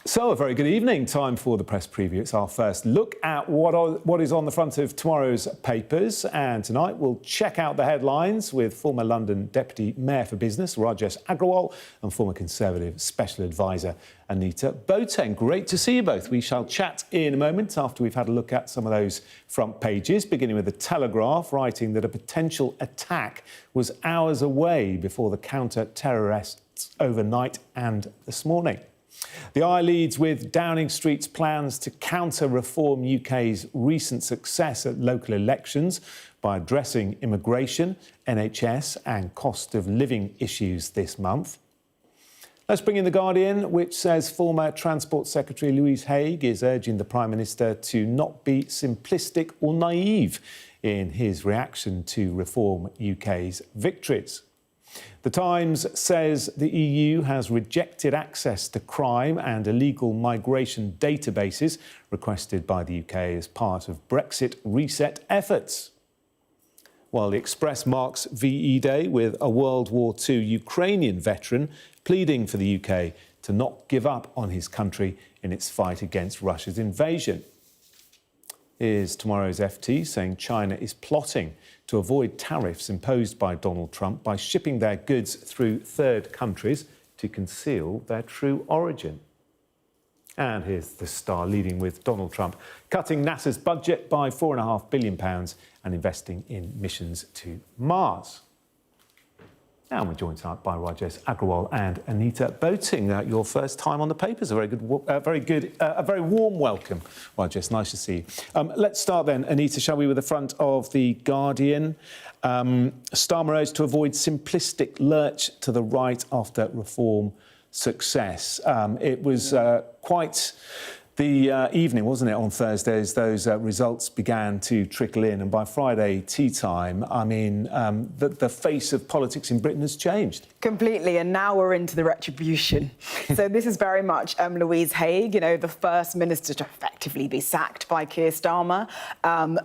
So, a very good evening. Time for the press preview. It's our first look at what is on the front of tomorrow's papers. And tonight we'll check out the headlines with former London Deputy Mayor for Business, Rajesh Agrawal, and former Conservative Special Advisor, Anita Boateng. Great to see you both. We shall chat in a moment after we've had a look at some of those front pages, beginning with the Telegraph, writing that a potential attack was hours away before the counter-terrorists overnight and this morning. The Eye leads with Downing Street's plans to counter-reform UK's recent success at local elections by addressing immigration, NHS and cost of living issues this month. Let's bring in The Guardian, which says former Transport Secretary Louise Haigh is urging the Prime Minister to not be simplistic or naive in his reaction to Reform UK's victories. The Times says the EU has rejected access to crime and illegal migration databases requested by the UK as part of Brexit reset efforts. While the Express marks VE Day with a World War II Ukrainian veteran pleading for the UK to not give up on his country in its fight against Russia's invasion. Here's tomorrow's FT saying China is plotting to avoid tariffs imposed by Donald Trump by shipping their goods through third countries to conceal their true origin. And here's the Star leading with Donald Trump cutting NASA's budget by £4.5 billion and investing in missions to Mars. And we're joined tonight by Rajesh Agrawal and Anita Boateng. Your first time on the papers. A very warm welcome, Rajesh. Nice to see you. Let's start then, Anita, shall we, with the front of The Guardian. Starmer urged to avoid simplistic lurch to the right after reform success. It was quite the evening, wasn't it, on Thursday, as those results began to trickle in. And by Friday tea time, I mean, the face of politics in Britain has changed. Completely, and now we're into the retribution. So this is very much Louise Haigh, you know, the first minister to effectively be sacked by Keir Starmer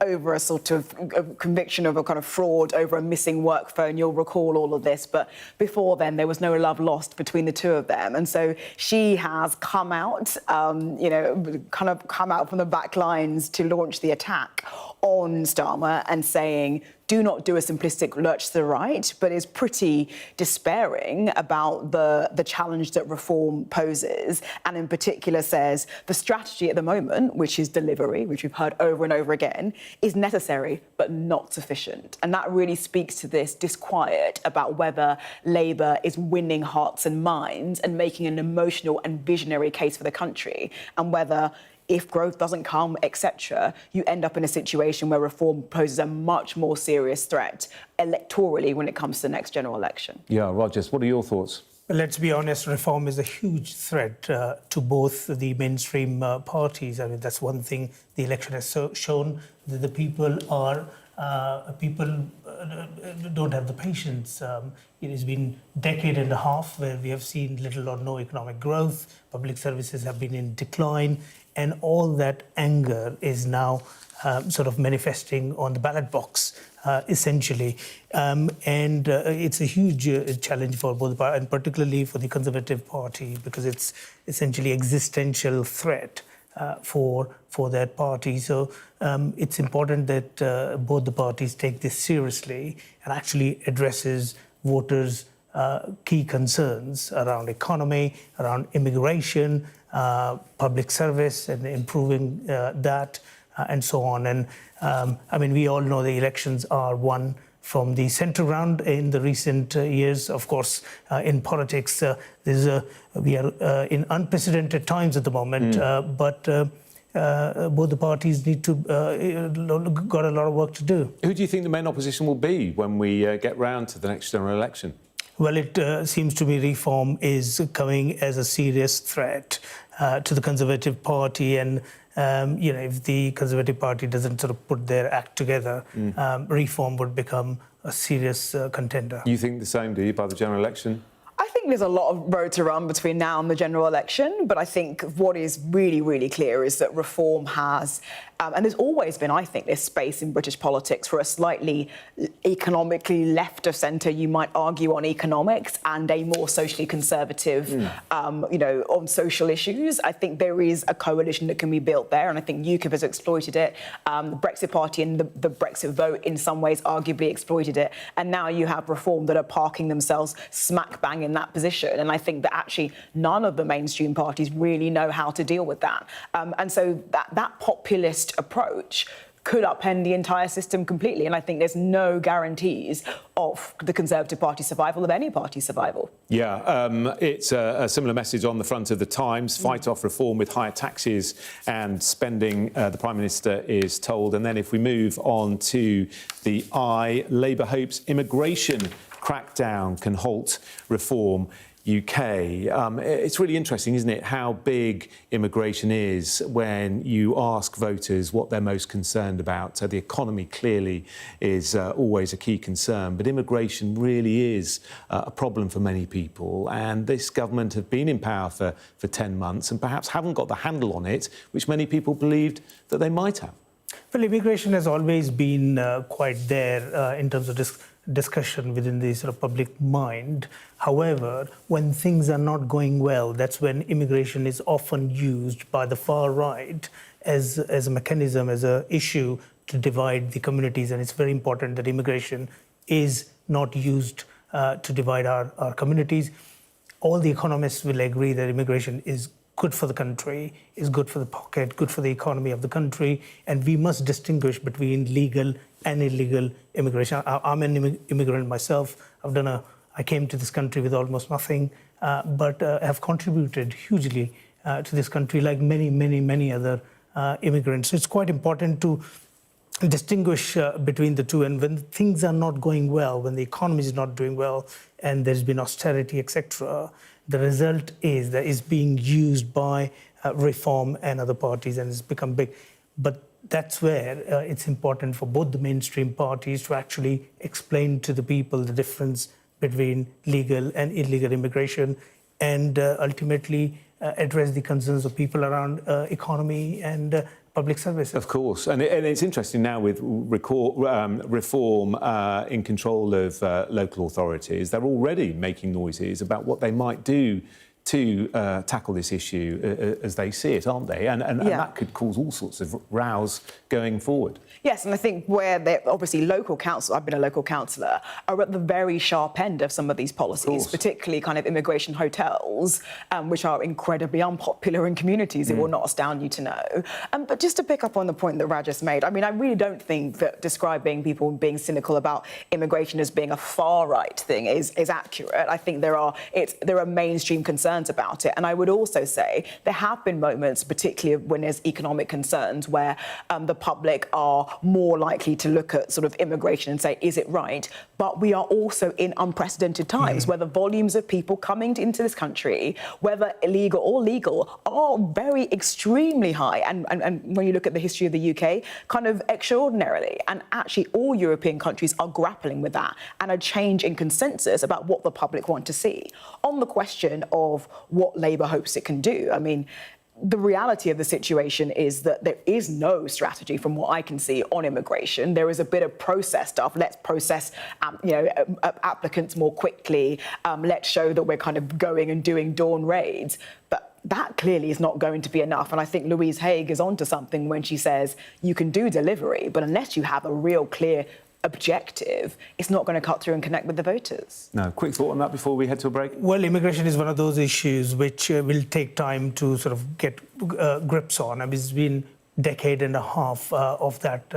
over a sort of conviction of a kind of fraud over a missing work phone. You'll recall all of this, but before then there was no love lost between the two of them. And so she has come out, you know, kind of come out from the back lines to launch the attack on Starmer and saying, do not do a simplistic lurch to the right, but is pretty despairing about the challenge that reform poses, and in particular says the strategy at the moment, which is delivery, which we've heard over and over again, is necessary but not sufficient. And that really speaks to this disquiet about whether Labour is winning hearts and minds and making an emotional and visionary case for the country, and whether, if growth doesn't come, etc., you end up in a situation where reform poses a much more serious threat electorally when it comes to the next general election. Yeah, Rogers, what are your thoughts? Well, let's be honest, reform is a huge threat to both the mainstream parties. I mean, that's one thing the election has shown, that the people don't have the patience. It has been a decade and a half where we have seen little or no economic growth, public services have been in decline, and all that anger is now sort of manifesting on the ballot box, essentially. It's a huge challenge for both parties, and particularly for the Conservative Party, because it's essentially existential threat for that party. So it's important that both the parties take this seriously and actually addresses voters' key concerns around economy, around immigration, public service and improving that, and so on. And I mean, we all know the elections are won from the centre ground in the recent years. Of course, in politics, we are in unprecedented times at the moment, but both the parties need to got a lot of work to do. Who do you think the main opposition will be when we get round to the next general election? Well, it seems to me reform is coming as a serious threat to the Conservative Party, and you know, if the Conservative Party doesn't sort of put their act together, reform would become a serious contender. You think the same, do you, by the general election? I think there's a lot of road to run between now and the general election, but I think what is really, really clear is that reform has, and there's always been, I think, this space in British politics for a slightly economically left of centre, you might argue, on economics, and a more socially conservative, on social issues. I think there is a coalition that can be built there, and I think UKIP has exploited it. The Brexit Party and the Brexit vote, in some ways, arguably exploited it. And now you have Reform that are parking themselves smack bang in that position. And I think that actually none of the mainstream parties really know how to deal with that. And so that populist approach could upend the entire system completely. And I think there's no guarantees of the Conservative Party's survival, of any party's survival. Yeah, it's a similar message on the front of the Times. Fight off reform with higher taxes and spending, the Prime Minister is told. And then if we move on to the Eye, Labour hopes immigration crackdown can halt reform UK. It's really interesting, isn't it, how big immigration is when you ask voters what they're most concerned about. So the economy clearly is always a key concern, but immigration really is a problem for many people. And this government have been in power for 10 months and perhaps haven't got the handle on it, which many people believed that they might have. Well, immigration has always been quite there in terms of discussion within the sort of public mind. However, when things are not going well, that's when immigration is often used by the far right as a mechanism, as an issue to divide the communities. And it's very important that immigration is not used to divide our communities. All the economists will agree that immigration is good for the country, is good for the pocket, good for the economy of the country, and we must distinguish between legal and illegal immigration. I'm an immigrant myself. I came to this country with almost nothing, but have contributed hugely to this country, like many other immigrants. So it's quite important to distinguish between the two. And when things are not going well, when the economy is not doing well, and there's been austerity, etc., the result is that it's being used by Reform and other parties, and it's become big. But that's where it's important for both the mainstream parties to actually explain to the people the difference between legal and illegal immigration, and ultimately address the concerns of people around economy and public services. Of course. And it's interesting now with Reform in control of local authorities, they're already making noises about what they might do to tackle this issue as they see it, aren't they? And that could cause all sorts of rows going forward. Yes, and I think where obviously local council, I've been a local councillor, are at the very sharp end of some of these policies, particularly kind of immigration hotels, which are incredibly unpopular in communities. It will not astound you to know. But just to pick up on the point that Rajesh made, I mean, I really don't think that describing people being cynical about immigration as being a far-right thing is accurate. I think there are mainstream concerns about it. And I would also say there have been moments, particularly when there's economic concerns, where the public are more likely to look at sort of immigration and say, is it right? But we are also in unprecedented times where the volumes of people coming into this country, whether illegal or legal, are very extremely high. And when you look at the history of the UK, kind of extraordinarily. And actually all European countries are grappling with that, and a change in consensus about what the public want to see. On the question of what Labour hopes it can do, I mean, the reality of the situation is that there is no strategy, from what I can see, on immigration. There is a bit of process stuff. Let's process, applicants more quickly. Let's show that we're kind of going and doing dawn raids. But that clearly is not going to be enough. And I think Louise Haigh is onto something when she says you can do delivery, but unless you have a real clear objective, it's not going to cut through and connect with the voters. No, quick thought on that before we head to a break? Well, immigration is one of those issues which will take time to sort of get grips on. I mean, it's been a decade and a half of that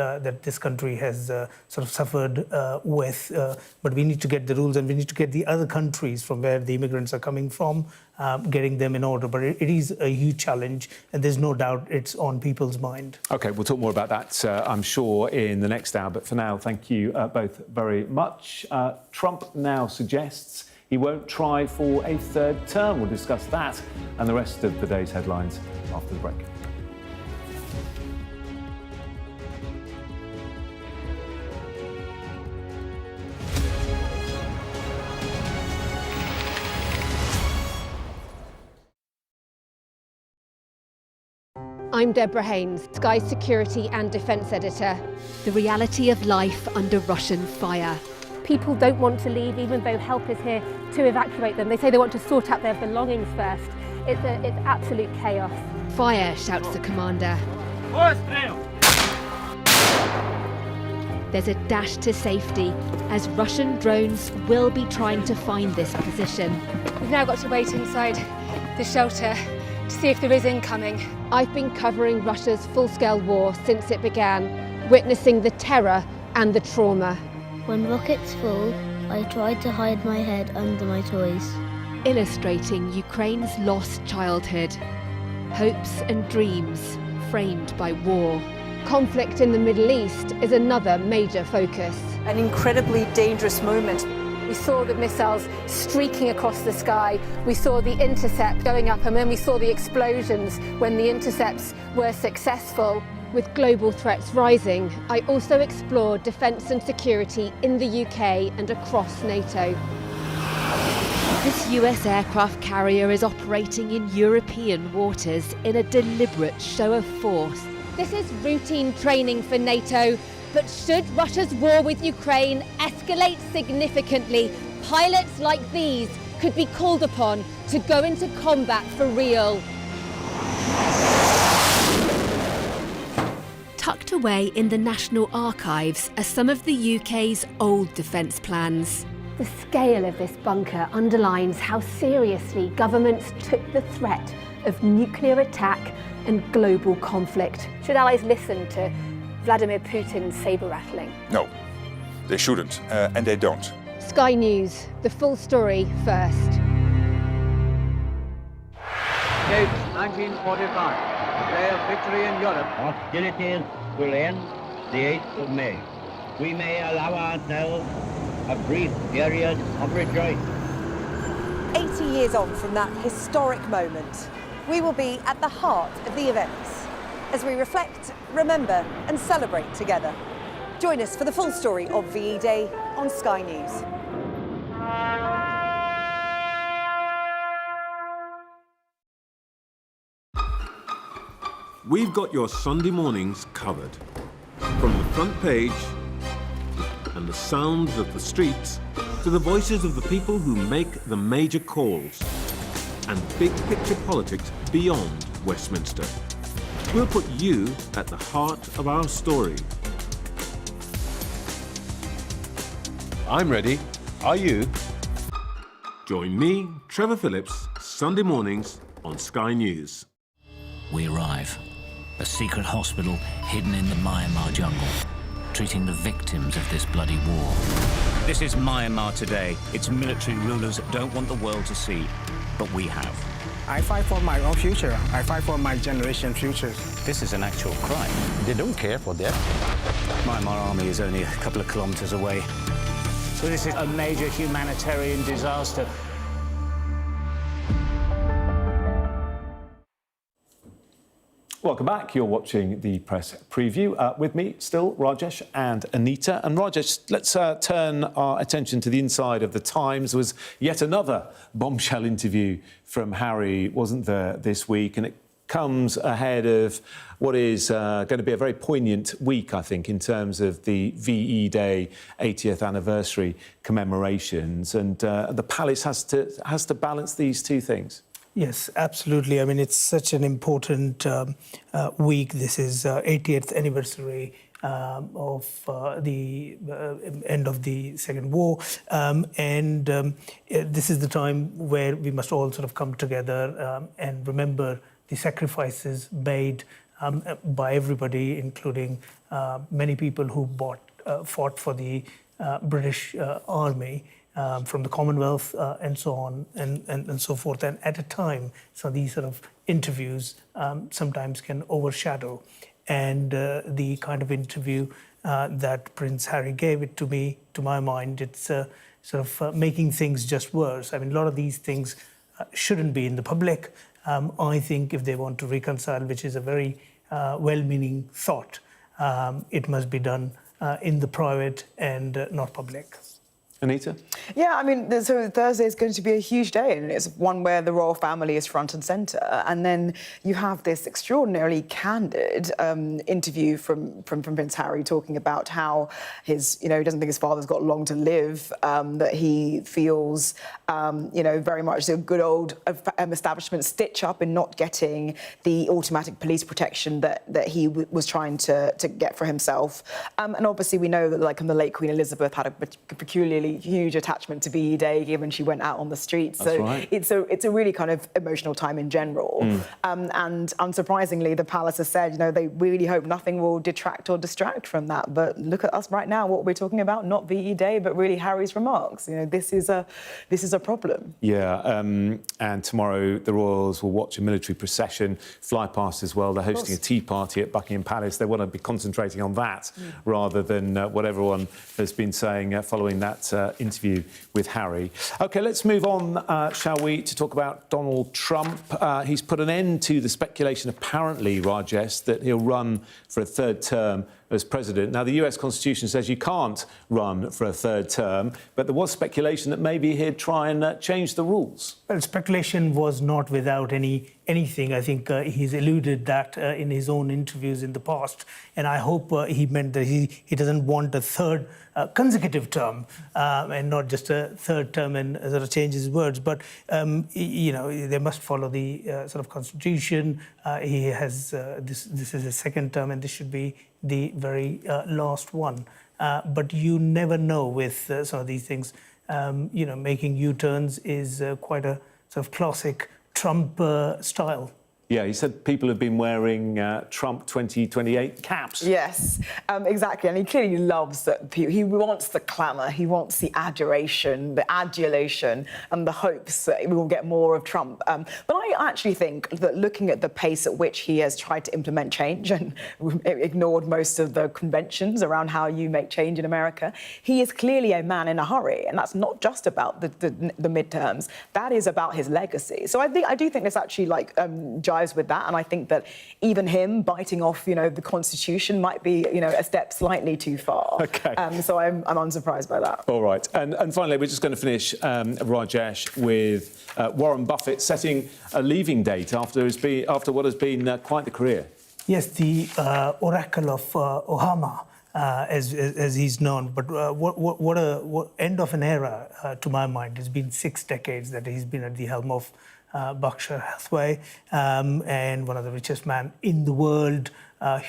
this country has sort of suffered with. But we need to get the rules, and we need to get the other countries from where the immigrants are coming from, getting them in order. But it is a huge challenge, and there's no doubt it's on people's mind. OK, we'll talk more about that, I'm sure, in the next hour. But for now, thank you both very much. Trump now suggests he won't try for a third term. We'll discuss that and the rest of the day's headlines after the break. I'm Deborah Haynes, Sky's security and defence editor. The reality of life under Russian fire. People don't want to leave, even though help is here to evacuate them. They say they want to sort out their belongings first. It's absolute chaos. Fire, shouts the commander. There's a dash to safety as Russian drones will be trying to find this position. We've now got to wait inside the shelter to see if there is incoming. I've been covering Russia's full-scale war since it began, witnessing the terror and the trauma. When rockets fall, I try to hide my head under my toys. Illustrating Ukraine's lost childhood, hopes and dreams framed by war. Conflict in the Middle East is another major focus. An incredibly dangerous moment. We saw the missiles streaking across the sky. We saw the intercept going up, and then we saw the explosions when the intercepts were successful. With global threats rising, I also explored defence and security in the UK and across NATO. This US aircraft carrier is operating in European waters in a deliberate show of force. This is routine training for NATO, but should Russia's war with Ukraine escalate significantly, pilots like these could be called upon to go into combat for real. Tucked away in the National Archives are some of the UK's old defence plans. The scale of this bunker underlines how seriously governments took the threat of nuclear attack and global conflict. Should allies listen to Vladimir Putin's sabre-rattling? No, they shouldn't, and they don't. Sky News, the full story first. Date 1945. The day of victory in Europe. Hostilities will end the 8th of May. We may allow ourselves a brief period of rejoicing. 80 years on from that historic moment, we will be at the heart of the events as we reflect, remember and celebrate together. Join us for the full story of VE Day on Sky News. We've got your Sunday mornings covered. From the front page and the sounds of the streets to the voices of the people who make the major calls and big picture politics beyond Westminster. We'll put you at the heart of our story. I'm ready. Are you? Join me, Trevor Phillips, Sunday mornings on Sky News. We arrive. A secret hospital hidden in the Myanmar jungle, treating the victims of this bloody war. This is Myanmar today. Its military rulers don't want the world to see, but we have. I fight for my own future. I fight for my generation's future. This is an actual crime. They don't care for that. Myanmar army is only a couple of kilometers away. So this is a major humanitarian disaster. Welcome back. You're watching the press preview. With me still, Rajesh and Anita. And Rajesh, let's turn our attention to the inside of the Times. There was yet another bombshell interview from Harry, wasn't there, this week? And it comes ahead of what is going to be a very poignant week, I think, in terms of the VE Day 80th anniversary commemorations. And the Palace has to balance these two things. Yes, absolutely. I mean, it's such an important week. This is 80th anniversary of the end of the Second War. This is the time where we must all sort of come together and remember the sacrifices made by everybody, including many people who fought for the British Army. From the Commonwealth and so on and so forth. And at a time, so these sort of interviews sometimes can overshadow. And the kind of interview that Prince Harry gave it to me, to my mind, it's sort of making things just worse. I mean, a lot of these things shouldn't be in the public. I think if they want to reconcile, which is a very well-meaning thought, it must be done in the private and not public. Anita? Yeah, I mean, so Thursday is going to be a huge day, and it's one where the royal family is front and centre. And then you have this extraordinarily candid interview from Prince Harry talking about how he doesn't think his father's got long to live, that he feels, very much a good old establishment stitch up in not getting the automatic police protection that he was trying to get for himself. And obviously we know that, like, the late Queen Elizabeth had a peculiarly huge attachment to VE Day, given she went out on the streets. That's so right. it's a really kind of emotional time in general. And unsurprisingly, the palace has said, they really hope nothing will detract or distract from that. But look at us right now, what we're talking about, not VE Day, but really Harry's remarks. This is a problem. Yeah, and tomorrow the royals will watch a military procession fly past as well. They're hosting a tea party at Buckingham Palace. They want to be concentrating on that rather than what everyone has been saying following that interview with Harry. OK, let's move on, shall we, to talk about Donald Trump. He's put an end to the speculation, apparently, Rajesh, that he'll run for a third term as president. Now, the US Constitution says you can't run for a third term, but there was speculation that maybe he'd try and change the rules. Well, speculation was not without anything. I think he's alluded that in his own interviews in the past, and I hope he meant that he doesn't want a third consecutive term and not just a third term and sort of change his words. But they must follow the sort of Constitution. He has this is his second term, and this should be the very last one. But you never know with some of these things. Making U-turns is quite a sort of classic Trump style. Yeah, he said people have been wearing Trump 2028 caps. Yes, exactly. And he clearly loves that. He wants the clamour, he wants the adoration, the adulation, and the hopes that we will get more of Trump. But I actually think that looking at the pace at which he has tried to implement change and ignored most of the conventions around how you make change in America, he is clearly a man in a hurry. And that's not just about the midterms. That is about his legacy. So I do think this actually jives with that, and I think that even him biting off, the Constitution might be, a step slightly too far. OK. So I'm unsurprised by that. All right. And finally, we're just going to finish, Rajesh, with Warren Buffett setting a leaving date after what has been quite the career. Yes, the Oracle of Ohama, as he's known. But what end of an era, to my mind. It's been 6 decades that he's been at the helm of Berkshire Hathaway, and one of the richest men in the world,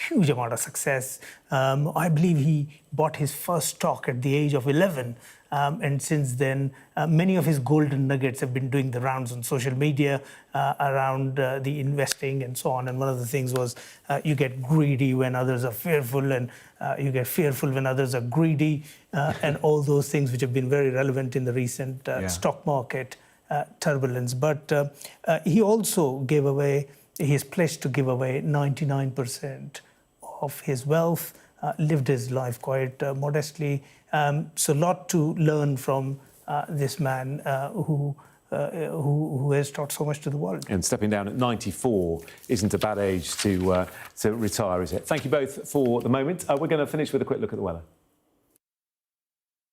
huge amount of success. I believe he bought his first stock at the age of 11. And since then, many of his golden nuggets have been doing the rounds on social media around the investing and so on. And one of the things was you get greedy when others are fearful, and you get fearful when others are greedy, and all those things which have been very relevant in the recent stock market turbulence. But he also he is pledged to give away 99% of his wealth, lived his life quite modestly. So a lot to learn from this man who has taught so much to the world. And stepping down at 94 isn't a bad age to retire, is it? Thank you both for the moment. We're going to finish with a quick look at the weather.